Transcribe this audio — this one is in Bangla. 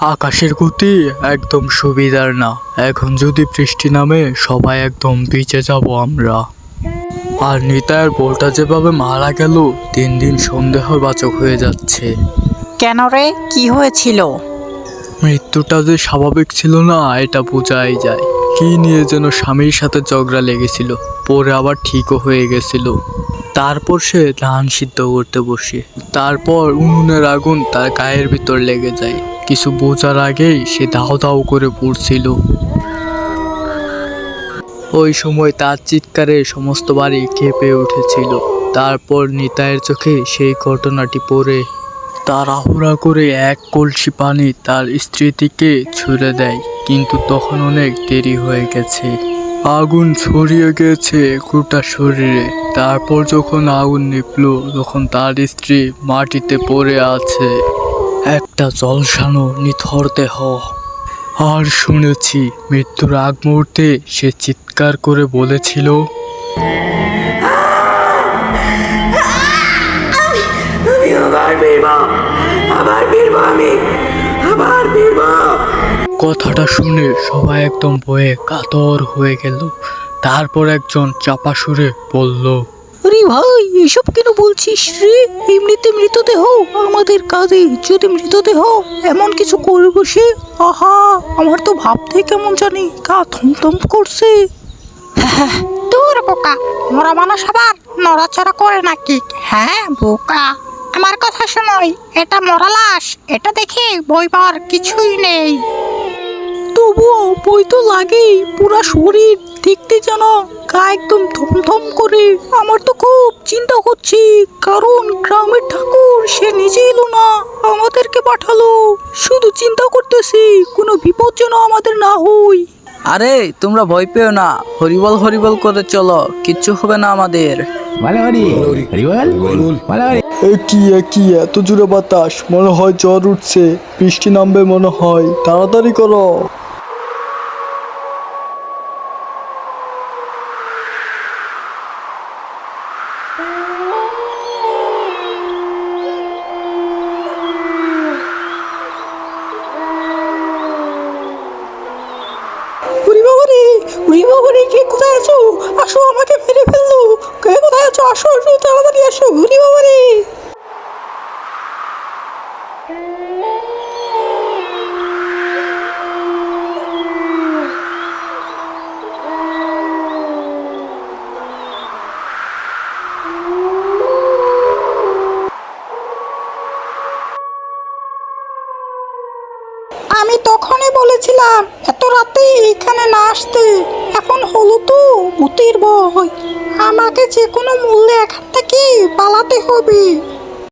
আকাশের গতি একদম সুবিধার না। এখন যদি বৃষ্টি নামে সবাই একদম ভিজে যাব আমরা। আর নিতাইয়ের বউটা যেভাবে মারা গেল, দিন দিন সন্দেহবাচক হয়ে যাচ্ছে। কেন রে, কি হয়েছিল? মৃত্যুটা যে স্বাভাবিক ছিল না এটা বোঝাই যায়। কি নিয়ে যেন স্বামীর সাথে ঝগড়া লেগেছিল, পরে আবার ঠিকও হয়ে গেছিল। তারপর সে ধান সিদ্ধ করতে বসে, তারপর উনুনের আগুন তার গায়ের ভিতর লেগে যায়। কিছু বোঝার আগেই সে দাও দাও করে পড়ছিল। ওই সময় তার চিৎকারে সমস্ত বাড়ি কেঁপে উঠেছিল। তারপর নিতাইয়ের চোখে সেই ঘটনাটি পড়ে তাড়াহুড়া করে এক কলসি পানি তার স্ত্রীর দিকে ছুঁড়ে দেয়, কিন্তু তখন অনেক দেরি হয়ে গেছে। আগুন ছড়িয়ে গেছে গোটা শরীরে। তারপর যখন আগুন নিভল, তখন তার স্ত্রী মাটিতে পড়ে আছে, একটা ঝলসানো নিথর দেহ। আর শুনেছি মৃত্যুর আগ মুহূর্তে সে চিৎকার করে বলেছিল, কথাটা শুনে সবাই একদম ভয়ে কাতর হয়ে গেল। তারপর একজন চাপা সুরে বলল, আরে ভাই, এসব কেন বলছিস রে? এমনিতে মৃতদেহ আমাদের কাঁধে, যদি মৃতদেহ এমন কিছু করে বসে, আহা, আমার তো ভাবতে কেমন জানি গা থমথম করছে। তোর বোকা, মরা মানুষ আবার নড়াচড়া করে নাকি? হ্যাঁ বোকা, আমার কথা শোনোই, এটা মরা লাশ, এটা দেখে বইবার কিছুই নেই। তবুও বই তো লাগেই, পুরা শরীর দেখতে যেন গা একদম থমথম করে। আমার তো খুব চিন্তা হচ্ছে, কারণ গ্রামের ঠাকুর সে নিজে এলো না, আমাদেরকে পাঠালো। শুধু চিন্তা করতেছি কোনো বিপদ যেন আমাদের না হই। আরে তোমরা ভয় পেও না, হরিবল হরিবল করে চলো, কিচ্ছু হবে না আমাদের। কি এত জোরে বাতাস, মনে হয় জ্বর উঠছে, বৃষ্টি নামবে মনে হয়, তাড়াতাড়ি করো। কে কোথায় আছো? আসো, আমাকে মেরে ফেললো। কে কোথায় আছো? আসো আসো, তাড়াতাড়ি আসো। হরি বাবা রে! আমি তখনই বলেছিলাম এত রাতে এখানে না আসতে। এখন হলো তো ভূতের ভয়, আমাকে যে কোনো মূল্যে এখান থেকে পালাতে হবে।